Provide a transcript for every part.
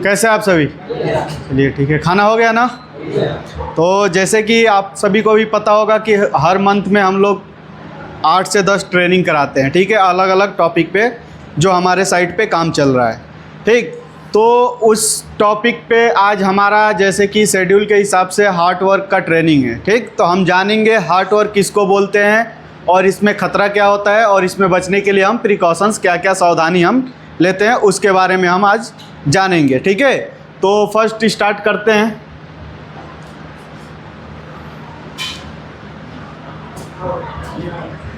कैसे आप सभी? चलिए ठीक है। खाना हो गया ना? तो जैसे कि आप सभी को भी पता होगा कि हर मंथ में हम लोग 8 से 10 ट्रेनिंग कराते हैं, ठीक है, अलग अलग टॉपिक पे जो हमारे साइट पे काम चल रहा है, ठीक। तो उस टॉपिक पे आज हमारा जैसे कि शेड्यूल के हिसाब से हार्ट वर्क का ट्रेनिंग है, ठीक। तो हम जानेंगे हार्ट वर्क किसको बोलते हैं और इसमें ख़तरा क्या होता है और इसमें बचने के लिए हम प्रिकॉशंस क्या क्या सावधानी हम लेते हैं उसके बारे में हम आज जानेंगे, ठीक है। तो फर्स्ट स्टार्ट करते हैं।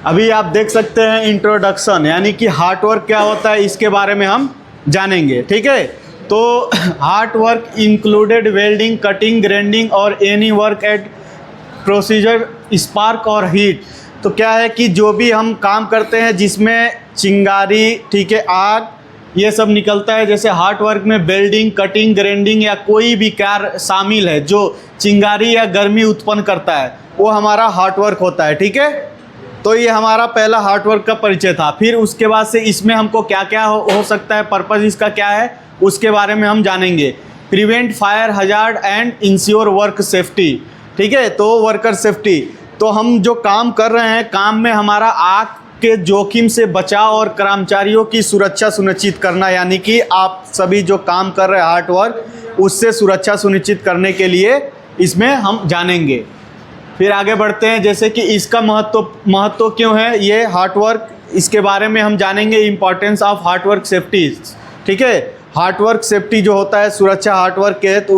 अभी आप देख सकते हैं इंट्रोडक्शन, यानी कि हार्ट वर्क क्या होता है इसके बारे में हम जानेंगे, ठीक है। तो hot work included welding, cutting, grinding और any work at procedure spark और हीट। तो क्या है कि जो भी हम काम करते हैं जिसमें चिंगारी, ठीक है, आग, ये सब निकलता है, जैसे हार्ट वर्क में वेल्डिंग, कटिंग, ग्राइंडिंग या कोई भी कार्य शामिल है जो चिंगारी या गर्मी उत्पन्न करता है, वो हमारा हार्ट वर्क होता है, ठीक है। तो ये हमारा पहला हार्ट वर्क का परिचय था। फिर उसके बाद से इसमें हमको क्या क्या हो सकता है, पर्पज़ इसका क्या है, उसके बारे में हम जानेंगे। Prevent fire hazard and ensure work safety, ठीक है। तो वर्कर सेफ्टी, तो हम जो काम कर रहे हैं, काम में हमारा आग के जोखिम से बचाव और कर्मचारियों की सुरक्षा सुनिश्चित करना, यानी कि आप सभी जो काम कर रहे हैं हार्ट वर्क, उससे सुरक्षा सुनिश्चित करने के लिए इसमें हम जानेंगे। फिर आगे बढ़ते हैं, जैसे कि इसका महत्व क्यों है ये हार्ट वर्क, इसके बारे में हम जानेंगे। Importance of heart work safety, ठीक है। हार्ट वर्क सेफ्टी जो होता है, सुरक्षा हार्ट वर्क के, तो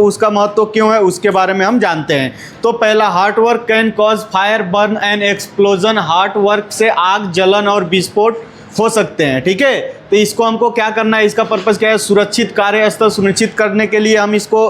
उसका महत्व क्यों है उसके बारे में हम जानते हैं। तो पहला, heart work can cause fire, burn and explosion. Heart work से आग, जलन और विस्फोट हो सकते हैं, ठीक है। तो इसको हमको क्या करना है, इसका पर्पज़ क्या है, सुरक्षित कार्यस्थल सुनिश्चित करने के लिए हम इसको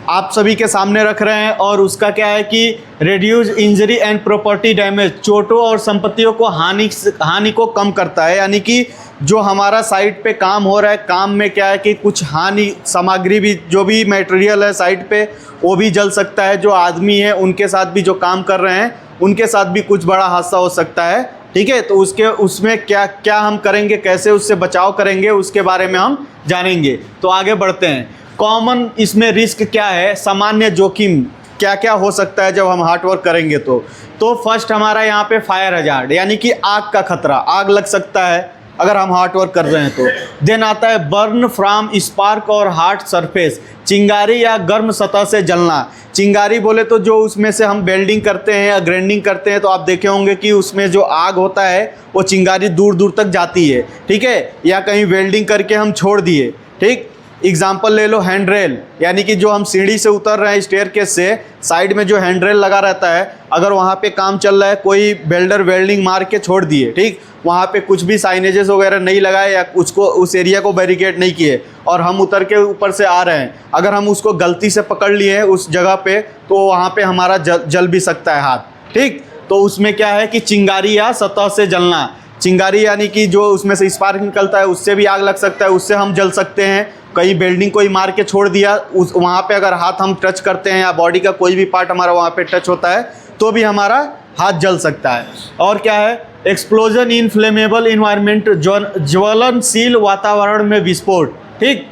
आप सभी के सामने रख रहे हैं। और उसका क्या है कि reduce injury and property damage, चोटों और संपत्तियों को हानि को कम करता है, यानी कि जो हमारा साइट पे काम हो रहा है, काम में क्या है कि कुछ हानि सामग्री भी, जो भी मटेरियल है साइट पे, वो भी जल सकता है। जो आदमी है उनके साथ भी, जो काम कर रहे हैं उनके साथ भी कुछ बड़ा हादसा हो सकता है, ठीक है। तो उसमें क्या क्या हम करेंगे, कैसे उससे बचाव करेंगे, उसके बारे में हम जानेंगे। तो आगे बढ़ते हैं। कॉमन इसमें रिस्क क्या है, सामान्य जोखिम क्या क्या हो सकता है जब हम हार्ट वर्क करेंगे। तो फर्स्ट हमारा यहाँ पे फायर हजार्ड, यानी कि आग का खतरा, आग लग सकता है अगर हम हार्ट वर्क कर रहे हैं तो। देन आता है बर्न फ्रॉम स्पार्क और हार्ट सरफेस, चिंगारी या गर्म सतह से जलना। चिंगारी बोले तो जो उसमें से हम वेल्डिंग करते हैं या ग्राइंडिंग करते हैं, तो आप देखे होंगे कि उसमें जो आग होता है वो चिंगारी दूर दूर तक जाती है, ठीक है। या कहीं वेल्डिंग करके हम छोड़ दिए, ठीक। एग्जाम्पल ले लो हैंड रेल, यानी कि जो हम सीढ़ी से उतर रहे हैं स्टेयरकेस से, साइड में जो हैंड रेल लगा रहता है, अगर वहाँ पे काम चल रहा है, कोई वेल्डर वेल्डिंग मार के छोड़ दिए, ठीक, वहाँ पे कुछ भी साइनेजेस वगैरह नहीं लगाए या उसको, उस एरिया को बैरिकेड नहीं किए, और हम उतर के ऊपर से आ रहे हैं, अगर हम उसको गलती से पकड़ लिए हैं उस जगह पे, तो वहाँ पे हमारा जल भी सकता है हाथ, ठीक। तो उसमें क्या है कि चिंगारी या सतह से जलना, चिंगारी यानी कि जो उसमें से स्पार्क निकलता है, उससे भी आग लग सकता है, उससे हम जल सकते हैं। कहीं बिल्डिंग कोई मार के छोड़ दिया, उस वहाँ पे अगर हाथ हम टच करते हैं या बॉडी का कोई भी पार्ट हमारा वहाँ पे टच होता है, तो भी हमारा हाथ जल सकता है। और क्या है, एक्सप्लोजन इन फ्लेमेबल इन्वायरमेंट, ज्वलनशील वातावरण में विस्फोट, ठीक।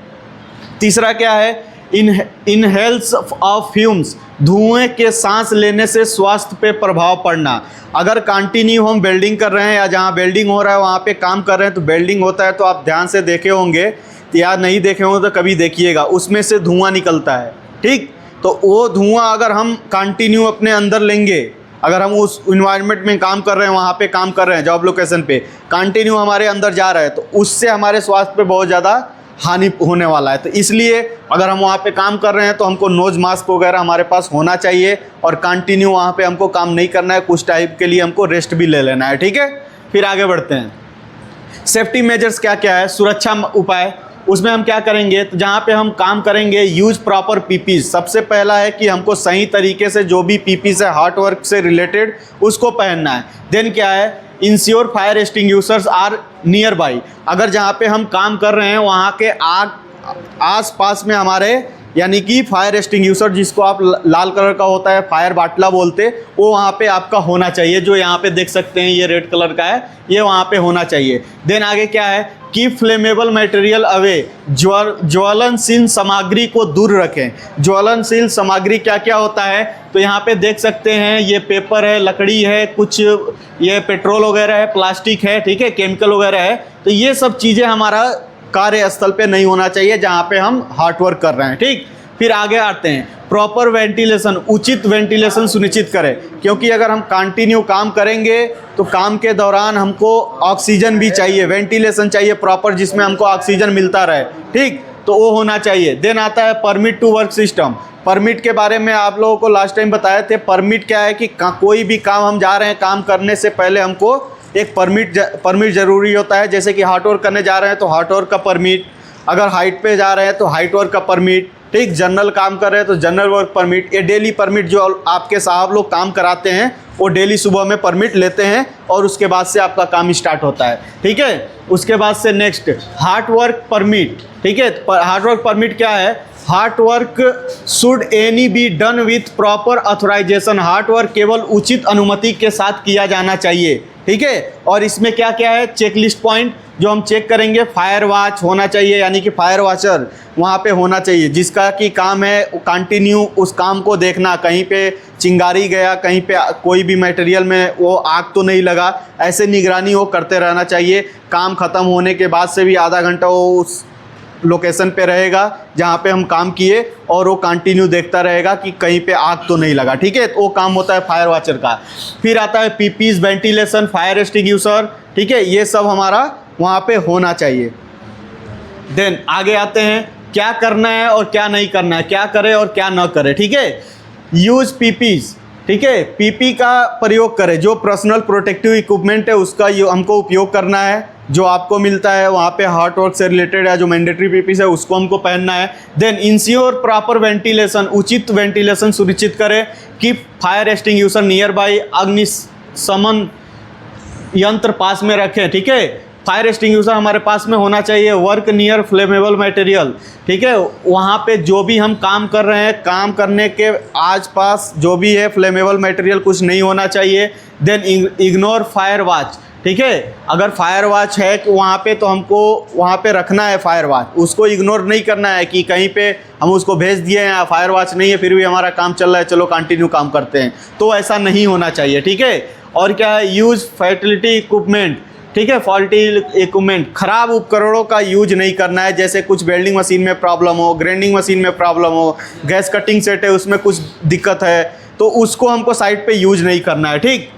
तीसरा क्या है, इनहेल्स ऑफ फ्यूम्स, धुएं के सांस लेने से स्वास्थ्य पे प्रभाव पड़ना। अगर कंटिन्यू हम वेल्डिंग कर रहे हैं या जहाँ वेल्डिंग हो रहा है वहाँ पे काम कर रहे हैं, तो वेल्डिंग होता है, तो आप ध्यान से देखे होंगे या नहीं देखे होंगे तो कभी देखिएगा, उसमें से धुआं निकलता है, ठीक। तो वो धुआं अगर हम कंटिन्यू अपने अंदर लेंगे, अगर हम उस इन्वायरमेंट में काम कर रहे हैं, वहाँ पे काम कर रहे हैं, जॉब लोकेशन पे कंटिन्यू हमारे अंदर जा रहा है, तो उससे हमारे स्वास्थ्य पे बहुत ज़्यादा हानि होने वाला है। तो इसलिए अगर हम वहाँ पे काम कर रहे हैं तो हमको नोज मास्क वगैरह हमारे पास होना चाहिए, और कंटिन्यू वहाँ पे हमको काम नहीं करना है, कुछ टाइम के लिए हमको रेस्ट भी ले लेना है, ठीक है। फिर आगे बढ़ते हैं। सेफ्टी मेजर्स क्या क्या है, सुरक्षा उपाय, उसमें हम क्या करेंगे, तो जहाँ पे हम काम करेंगे, यूज प्रॉपर पीपीज। सबसे पहला है कि हमको सही तरीके से जो भी पीपीज है हार्ट वर्क से रिलेटेड उसको पहनना है। देन क्या है, ensure fire extinguishers are nearby, अगर जहाँ पे हम काम कर रहे हैं वहाँ के आग आस पास में हमारे यानी कि फायर एक्सटिंग्विशर जिसको आप लाल कलर का होता है फायर बाटला बोलते, वो वहाँ पे आपका होना चाहिए। जो यहाँ पे देख सकते हैं ये रेड कलर का है, ये वहाँ पे होना चाहिए। देन आगे क्या है कि फ्लेमेबल मटेरियल अवे, ज्वलनशील सामग्री को दूर रखें। ज्वलनशील सामग्री क्या क्या होता है, तो यहाँ पे देख सकते हैं ये पेपर है, लकड़ी है, कुछ ये पेट्रोल वगैरह है, प्लास्टिक है, ठीक है, केमिकल वगैरह है। तो ये सब चीज़ें हमारा कार्यस्थल पे नहीं होना चाहिए जहाँ पे हम हार्ड वर्क कर रहे हैं, ठीक। फिर आगे आते हैं प्रॉपर वेंटिलेशन, उचित वेंटिलेशन सुनिश्चित करें, क्योंकि अगर हम कंटिन्यू काम करेंगे तो काम के दौरान हमको ऑक्सीजन भी चाहिए, वेंटिलेशन चाहिए प्रॉपर जिसमें हमको ऑक्सीजन मिलता रहे, ठीक, तो वो होना चाहिए। देन आता है permit to work system. Permit के बारे में आप लोगों को लास्ट टाइम बताए थे। परमिट क्या है कि कोई भी काम हम जा रहे हैं, काम करने से पहले हमको एक परमिट ज़रूरी होता है। जैसे कि हार्ड वर्क करने जा रहे हैं तो हार्ड वर्क का परमिट, अगर हाइट पे जा रहे हैं तो हाइट वर्क का परमिट, ठीक, जनरल काम कर रहे हैं तो जनरल वर्क परमिट। ये डेली परमिट जो आपके साहब लोग काम कराते हैं वो डेली सुबह में परमिट लेते हैं और उसके बाद से आपका काम स्टार्ट होता है, ठीक है। उसके बाद से नेक्स्ट हार्ड वर्क परमिट, ठीक है। हार्ड वर्क परमिट क्या है, hard work should any be done with proper authorization. Hard work केवल उचित अनुमति के साथ किया जाना चाहिए, ठीक है। और इसमें क्या क्या है चेकलिस्ट पॉइंट जो हम चेक करेंगे, फायर वॉच होना चाहिए, यानी कि फायर वॉचर वहाँ पे होना चाहिए जिसका कि काम है कंटिन्यू उस काम को देखना, कहीं पे चिंगारी गया, कहीं पे कोई भी मटेरियल में वो आग तो नहीं लगा, ऐसे निगरानी वो करते रहना चाहिए। काम ख़त्म होने के बाद से भी आधा घंटा वो उस लोकेशन पे रहेगा जहाँ पे हम काम किए और वो कंटिन्यू देखता रहेगा कि कहीं पे आग तो नहीं लगा, ठीक है। तो वो काम होता है फायर वॉचर का। फिर आता है पीपीज, वेंटिलेशन, फायर एक्सटिंग्विशर, ठीक है, ये सब हमारा वहाँ पे होना चाहिए। देन आगे आते हैं क्या करना है और क्या नहीं करना है, क्या करे और क्या ना करे, ठीक है। यूज पीपीज, ठीक है, पीपी का प्रयोग करें। जो पर्सनल प्रोटेक्टिव इक्विपमेंट है उसका हमको उपयोग करना है, जो आपको मिलता है वहाँ पे हार्ड वर्क से रिलेटेड या जो मैंडेटरी पीपीस है उसको हमको पहनना है। देन इंश्योर प्रॉपर वेंटिलेशन, उचित वेंटिलेशन सुनिश्चित करें कि फायर एक्सटिंग्विशर नियर बाई, अग्निशमन यंत्र पास में रखें, ठीक है। फायर एक्सटिंग्विशर हमारे पास में होना चाहिए। वर्क नियर फ्लेमेबल मटेरियल, ठीक है, वहाँ पे जो भी हम काम कर रहे हैं काम करने के आसपास जो भी है फ्लेमेबल मटेरियल कुछ नहीं होना चाहिए। देन इग्नोर फायर वॉच, ठीक है, अगर फायर वॉच है कि वहाँ पे तो हमको वहाँ पे रखना है फायर वॉच, उसको इग्नोर नहीं करना है कि कहीं पे हम उसको भेज दिए हैं फायर वॉच नहीं है फिर भी हमारा काम चल रहा है चलो कंटिन्यू काम करते हैं, तो ऐसा नहीं होना चाहिए, ठीक है। और क्या है यूज़ फैसिलिटी इक्विपमेंट, ठीक है, फॉल्टी इक्विपमेंट, खराब उपकरणों का यूज नहीं करना है। जैसे कुछ वेल्डिंग मशीन में प्रॉब्लम हो, ग्राइंडिंग मशीन में प्रॉब्लम हो, गैस कटिंग सेट है उसमें कुछ दिक्कत है तो उसको हमको साइड पे यूज नहीं करना है, ठीक।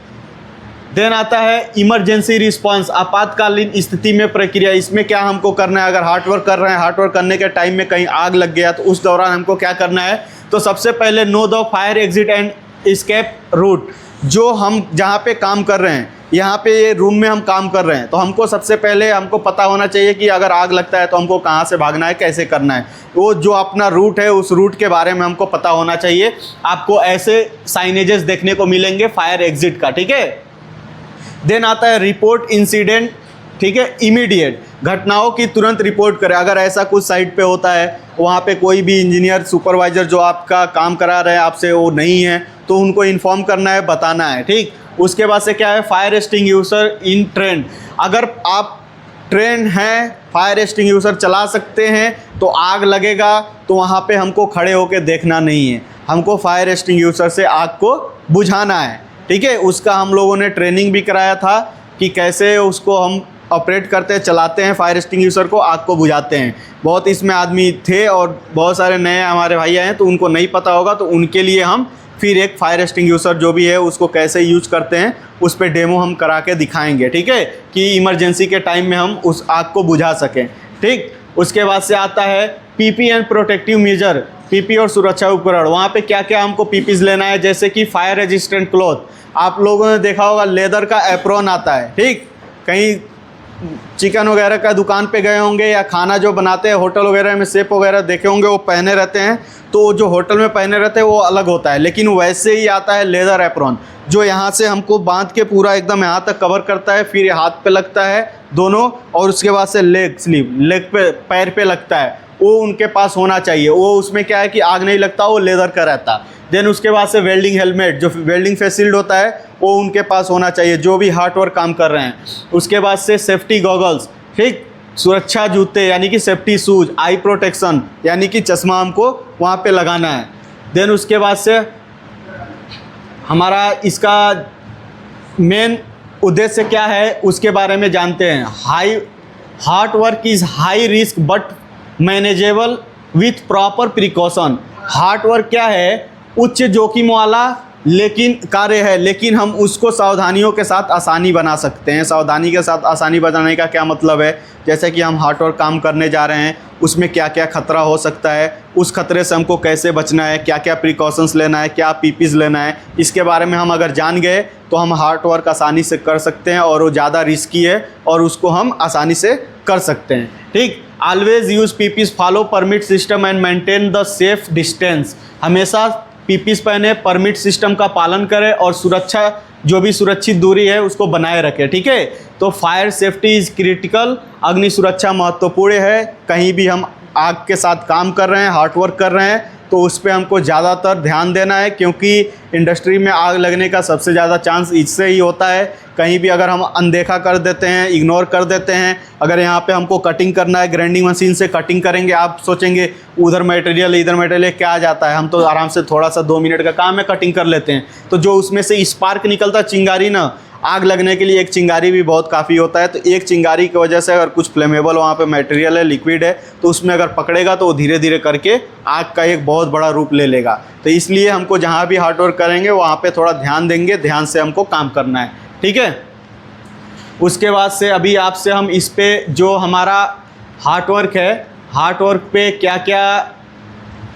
देन आता है इमरजेंसी रिस्पांस, आपातकालीन स्थिति में प्रक्रिया। इसमें क्या हमको करना है, अगर हार्ड वर्क कर रहे हैं, हार्ड वर्क करने के टाइम में कहीं आग लग गया तो उस दौरान हमको क्या करना है, तो सबसे पहले know the fire exit and escape route. जो हम जहाँ पे काम कर रहे हैं, यहाँ पे ये रूम में हम काम कर रहे हैं तो हमको सबसे पहले हमको पता होना चाहिए कि अगर आग लगता है तो हमको कहाँ से भागना है, कैसे करना है, वो जो अपना रूट है उस रूट के बारे में हमको पता होना चाहिए। आपको ऐसे साइनेजेस देखने को मिलेंगे फायर एग्जिट का, ठीक है। देन आता है रिपोर्ट इंसिडेंट, ठीक है, इमीडिएट, घटनाओं की तुरंत रिपोर्ट करें। अगर ऐसा कुछ साइट पे होता है वहाँ पे कोई भी इंजीनियर सुपरवाइज़र जो आपका काम करा रहे हैं आपसे वो नहीं है तो उनको इन्फॉर्म करना है, बताना है, ठीक। उसके बाद से क्या है फायर एक्सटिंग्विशर इन ट्रेंड, अगर आप ट्रेंड हैं फायर एक्सटिंग्विशर चला सकते हैं तो आग लगेगा तो वहाँ पे हमको खड़े होकर देखना नहीं है, हमको फायर एक्सटिंग्विशर से आग को बुझाना है, ठीक है। उसका हम लोगों ने ट्रेनिंग भी कराया था कि कैसे उसको हम ऑपरेट करते हैं, चलाते हैं फायर एक्सटिंग्विशर को, आग को बुझाते हैं। बहुत इसमें आदमी थे और बहुत सारे नए हमारे भाई आए हैं तो उनको नहीं पता होगा, तो उनके लिए हम फिर एक फायर एक्सटिंग्विशर जो भी है उसको कैसे यूज करते हैं उस पर डेमो हम करा के दिखाएंगे, ठीक है, कि इमरजेंसी के टाइम में हम उस आग को बुझा सकें, ठीक। उसके बाद से आता है PP and protective measure, PP और सुरक्षा उपकरण। वहाँ पे क्या क्या हमको पीपीज लेना है, जैसे कि फायर रेजिस्टेंट क्लॉथ, आप लोगों ने देखा होगा लेदर का एप्रोन आता है, ठीक। कहीं चिकन वगैरह का दुकान पे गए होंगे या खाना जो बनाते हैं होटल वगैरह में शेफ वगैरह देखे होंगे वो पहने रहते हैं, तो जो होटल में पहने रहते हैं वो अलग होता है, लेकिन वैसे ही आता है लेदर एप्रोन जो यहाँ से हमको बांध के पूरा एकदम यहाँ तक कवर करता है, फिर हाथ पे लगता है दोनों, और उसके बाद से लेग स्लीव, लेग पे पैर पे लगता है, वो उनके पास होना चाहिए। वो उसमें क्या है कि आग नहीं लगता, वो लेदर का रहता। देन उसके बाद से वेल्डिंग हेलमेट, जो वेल्डिंग फेस शील्ड होता है वो उनके पास होना चाहिए जो भी हार्ड वर्क काम कर रहे हैं। उसके बाद से सेफ्टी गॉगल्स, ठीक, सुरक्षा जूते यानी कि सेफ्टी शूज, आई प्रोटेक्शन यानी कि चश्मा हमको वहाँ पे लगाना है। देन उसके बाद से हमारा इसका मेन उद्देश्य क्या है उसके बारे में जानते हैं। Hard work is high risk but manageable with proper precaution. Hard work क्या है, उच्च जोखिम वाला लेकिन कार्य है, लेकिन हम उसको सावधानियों के साथ आसानी बना सकते हैं। सावधानी के साथ आसानी बनाने का क्या मतलब है, जैसे कि हम हार्ड वर्क काम करने जा रहे हैं, उसमें क्या क्या खतरा हो सकता है, उस खतरे से हमको कैसे बचना है, क्या क्या प्रिकॉशंस लेना है, क्या पीपीज लेना है, इसके बारे में हम अगर जान गए तो हम हार्ड वर्क आसानी से कर सकते हैं और वो ज़्यादा रिस्की है और उसको हम आसानी से कर सकते हैं। ठीक, always use PPs, follow permit system and maintain the safe distance. हमेशा पीपीज पहने, परमिट सिस्टम का पालन करें और सुरक्षा, जो भी सुरक्षित दूरी है उसको बनाए रखें। ठीक है, तो फायर सेफ्टी इज़ क्रिटिकल, अग्नि सुरक्षा महत्वपूर्ण है। कहीं भी हम आग के साथ काम कर रहे हैं, हार्ड वर्क कर रहे हैं, तो उस पर हमको ज़्यादातर ध्यान देना है, क्योंकि इंडस्ट्री में आग लगने का सबसे ज़्यादा चांस इससे ही होता है। कहीं भी अगर हम अनदेखा कर देते हैं, इग्नोर कर देते हैं, अगर यहाँ पे हमको कटिंग करना है, ग्राइंडिंग मशीन से कटिंग करेंगे, आप सोचेंगे उधर मटेरियल इधर मटेरियल क्या आ जाता है, हम तो आराम से थोड़ा सा 2 मिनट का काम है कटिंग कर लेते हैं। तो जो उसमें से स्पार्क निकलता, चिंगारी ना, आग लगने के लिए एक चिंगारी भी बहुत काफ़ी होता है। तो एक चिंगारी की वजह से अगर कुछ फ्लेमेबल वहाँ पे मटेरियल है, लिक्विड है, तो उसमें अगर पकड़ेगा तो वो धीरे धीरे करके आग का एक बहुत बड़ा रूप ले लेगा। तो इसलिए हमको जहाँ भी हार्ड वर्क करेंगे वहाँ पे थोड़ा ध्यान देंगे, ध्यान से हमको काम करना है। ठीक है, उसके बाद से अभी आपसे हम इस पे जो हमारा हार्ड वर्क है, हार्ड वर्क पे क्या क्या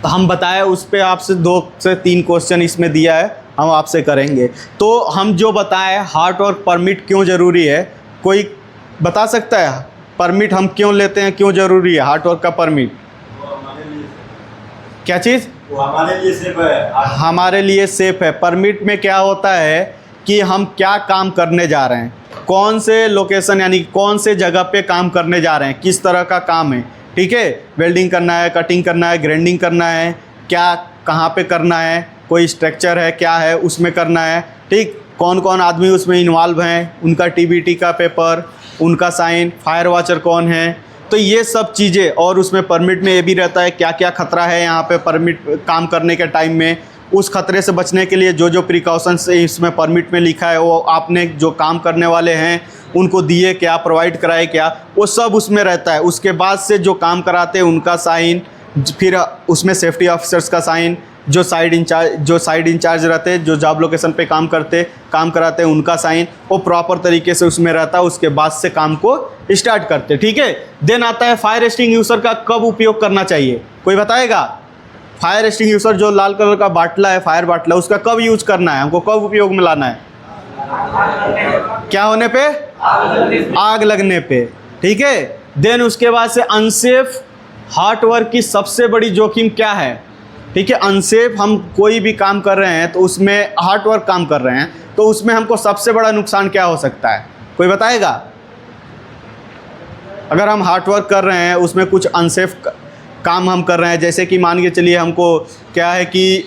हम बताए, उस पे आपसे 2 से 3 क्वेश्चन इसमें दिया है, हम आपसे करेंगे। तो हम जो बताएं हार्ड वर्क परमिट क्यों ज़रूरी है, कोई बता सकता है परमिट हम क्यों लेते हैं, क्यों ज़रूरी है हार्ड वर्क का परमिट? क्या चीज़? वो हमारे लिए सेफ है। हमारे लिए सेफ है। परमिट में क्या होता है कि हम क्या काम करने जा रहे हैं, कौन से लोकेशन यानी कौन से जगह पे काम करने जा रहे हैं, किस तरह का काम है। ठीक है, वेल्डिंग करना है, कटिंग करना है, ग्राइंडिंग करना है, क्या कहाँ पे करना है, कोई स्ट्रक्चर है क्या है उसमें करना है। ठीक, कौन कौन आदमी उसमें इन्वॉल्व हैं, उनका टीबीटी का पेपर, उनका साइन, फायर वॉचर कौन है, तो ये सब चीज़ें। और उसमें परमिट में ये भी रहता है क्या क्या खतरा है यहाँ पे परमिट काम करने के टाइम में, उस खतरे से बचने के लिए जो जो प्रिकॉशंस इसमें परमिट में लिखा है वो आपने जो काम करने वाले हैं उनको दिए क्या, प्रोवाइड कराए क्या, वो सब उसमें रहता है। उसके बाद से जो काम कराते हैं उनका साइन, फिर उसमें सेफ्टी ऑफिसर्स का साइन, जो साइड इंचार्ज रहते हैं, जो जॉब लोकेशन पे काम कराते हैं उनका साइन, वो प्रॉपर तरीके से उसमें रहता है। उसके बाद से काम को स्टार्ट करते हैं। ठीक है, देन आता है फायर एक्सटिंग्विशर का कब उपयोग करना चाहिए, कोई बताएगा? फायर एक्सटिंग्विशर जो लाल कलर का बाटला है, फायर बाटला, उसका कब यूज करना है, हमको कब उपयोग में लाना है? क्या होने पे? आग लगने पे। ठीक है, देन उसके बाद से अनसेफ हार्ड वर्क की सबसे बड़ी जोखिम क्या है? ठीक है, अनसेफ हम कोई भी काम कर रहे हैं तो उसमें हार्ड वर्क काम कर रहे हैं तो उसमें हमको सबसे बड़ा नुकसान क्या हो सकता है, कोई बताएगा? अगर हम हार्ड वर्क कर रहे हैं उसमें कुछ अनसेफ काम हम कर रहे हैं, जैसे कि मान के चलिए हमको क्या है कि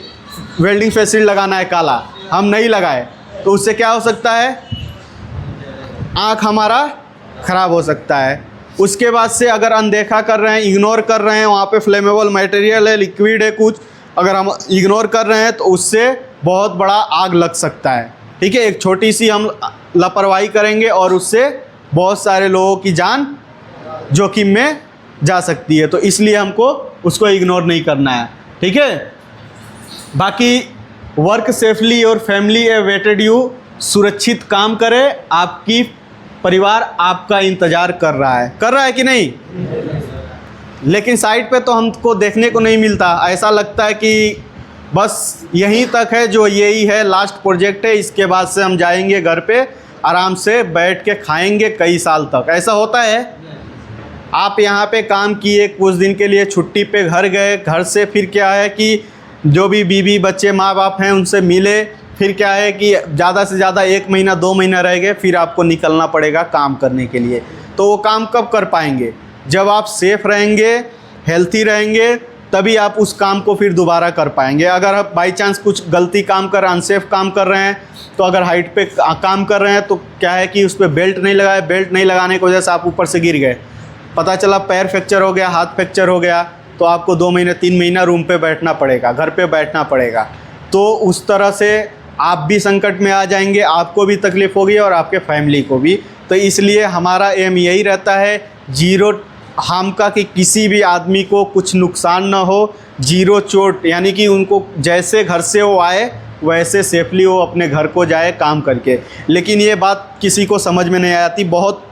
वेल्डिंग फेस शील्ड लगाना है काला, हम नहीं लगाए तो उससे क्या हो सकता है, आँख हमारा ख़राब हो सकता है। उसके बाद से अगर अनदेखा कर रहे हैं, इग्नोर कर रहे हैं, वहाँ पे फ्लेमेबल मटेरियल है, लिक्विड है कुछ, अगर हम इग्नोर कर रहे हैं तो उससे बहुत बड़ा आग लग सकता है। ठीक है, एक छोटी सी हम लापरवाही करेंगे और उससे बहुत सारे लोगों की जान जोखिम में जा सकती है, तो इसलिए हमको उसको इग्नोर नहीं करना है। ठीक है, बाकी वर्क सेफली और फैमिली अवेटेड यू, सुरक्षित काम करें, आपकी परिवार आपका इंतज़ार कर रहा है कि नहीं? लेकिन साइट पे तो हमको देखने को नहीं मिलता, ऐसा लगता है कि बस यहीं तक है, जो यही है लास्ट प्रोजेक्ट है, इसके बाद से हम जाएंगे घर पे आराम से बैठ के खाएंगे कई साल तक, ऐसा होता है? आप यहाँ पे काम किए, कुछ दिन के लिए छुट्टी पे घर गए, घर से फिर क्या है कि जो भी बीवी बच्चे माँ बाप हैं उनसे मिले, फिर क्या है कि ज़्यादा से ज़्यादा 1 महीना 2 महीना रह गए, फिर आपको निकलना पड़ेगा काम करने के लिए। तो वो काम कब कर पाएंगे? जब आप सेफ़ रहेंगे, हेल्थी रहेंगे तभी आप उस काम को फिर दोबारा कर पाएंगे। अगर आप बाई चांस कुछ गलती काम कर अनसेफ काम कर रहे हैं, तो अगर हाइट पे काम कर रहे हैं तो क्या है कि उस पर बेल्ट नहीं लगाए, बेल्ट नहीं लगाने की वजह से आप ऊपर से गिर गए, पता चला पैर फ्रैक्चर हो गया, हाथ फ्रैक्चर हो गया, तो आपको 2 महीने 3 महीना रूम पे बैठना पड़ेगा, घर पे बैठना पड़ेगा। तो उस तरह से आप भी संकट में आ जाएंगे, आपको भी तकलीफ़ होगी और आपके फैमिली को भी। तो इसलिए हमारा एम यही रहता है जीरो हार्म का, कि किसी भी आदमी को कुछ नुकसान ना हो, जीरो चोट, यानी कि उनको जैसे घर से वो आए वैसे सेफली वो अपने घर को जाए काम करके। लेकिन ये बात किसी को समझ में नहीं आती, बहुत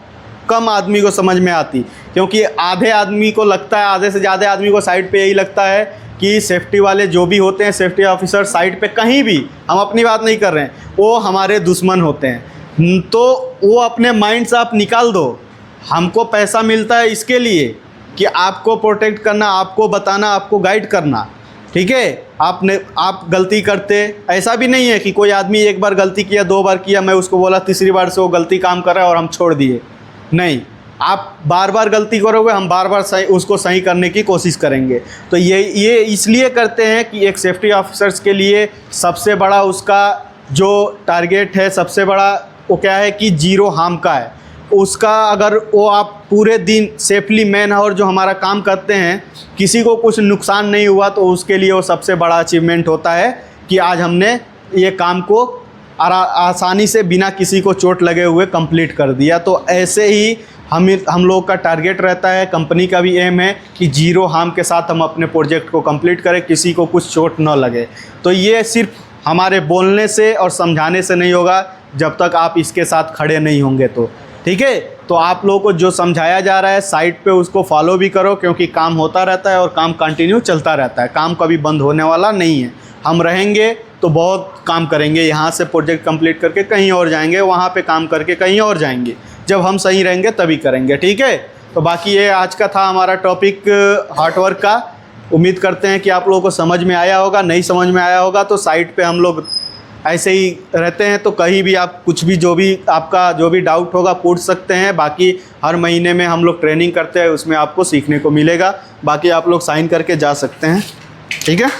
कम आदमी को समझ में आती, क्योंकि आधे आदमी को लगता है, आधे से ज़्यादा आदमी को साइड पे यही लगता है कि सेफ्टी वाले जो भी होते हैं, सेफ्टी ऑफिसर साइड पे कहीं भी, हम अपनी बात नहीं कर रहे हैं, वो हमारे दुश्मन होते हैं। तो वो अपने माइंड से आप निकाल दो, हमको पैसा मिलता है इसके लिए कि आपको प्रोटेक्ट करना, आपको बताना, आपको गाइड करना, ठीक है। आप गलती करते, ऐसा भी नहीं है कि कोई आदमी एक बार गलती किया, 2 बार किया, मैं उसको बोला तीसरी बार से वो गलती काम कर रहा है और हम छोड़ दिए, नहीं, आप बार बार गलती करोगे, हम बार बार उसको सही करने की कोशिश करेंगे। तो ये इसलिए करते हैं कि एक सेफ्टी ऑफिसर्स के लिए सबसे बड़ा उसका जो टारगेट है, सबसे बड़ा वो क्या है कि जीरो हार्म का है। उसका अगर वो आप पूरे दिन सेफली मैन और जो हमारा काम करते हैं, किसी को कुछ नुकसान नहीं हुआ, तो उसके लिए वो सबसे बड़ा अचीवमेंट होता है कि आज हमने ये काम को आसानी से बिना किसी को चोट लगे हुए कंप्लीट कर दिया। तो ऐसे ही हम लोग का टारगेट रहता है, कंपनी का भी एम है कि जीरो हार्म के साथ हम अपने प्रोजेक्ट को कंप्लीट करें, किसी को कुछ चोट न लगे। तो ये सिर्फ हमारे बोलने से और समझाने से नहीं होगा, जब तक आप इसके साथ खड़े नहीं होंगे तो, ठीक है। तो आप लोगों को जो समझाया जा रहा है साइट पे उसको फॉलो भी करो, क्योंकि काम होता रहता है और काम कंटिन्यू चलता रहता है, काम कभी बंद होने वाला नहीं है। हम रहेंगे तो बहुत काम करेंगे, यहाँ से प्रोजेक्ट कंप्लीट करके कहीं और जाएंगे, वहाँ पे काम करके कहीं और जाएंगे, जब हम सही रहेंगे तभी करेंगे, ठीक है। तो बाकी ये आज का था हमारा टॉपिक हार्ड वर्क का। उम्मीद करते हैं कि आप लोगों को समझ में आया होगा, नहीं समझ में आया होगा तो साइट पे हम लोग ऐसे ही रहते हैं, तो कहीं भी आप कुछ भी जो भी आपका जो भी डाउट होगा पूछ सकते हैं। बाकी हर महीने में हम लोग ट्रेनिंग करते हैं, उसमें आपको सीखने को मिलेगा। बाकी आप लोग साइन करके जा सकते हैं, ठीक है।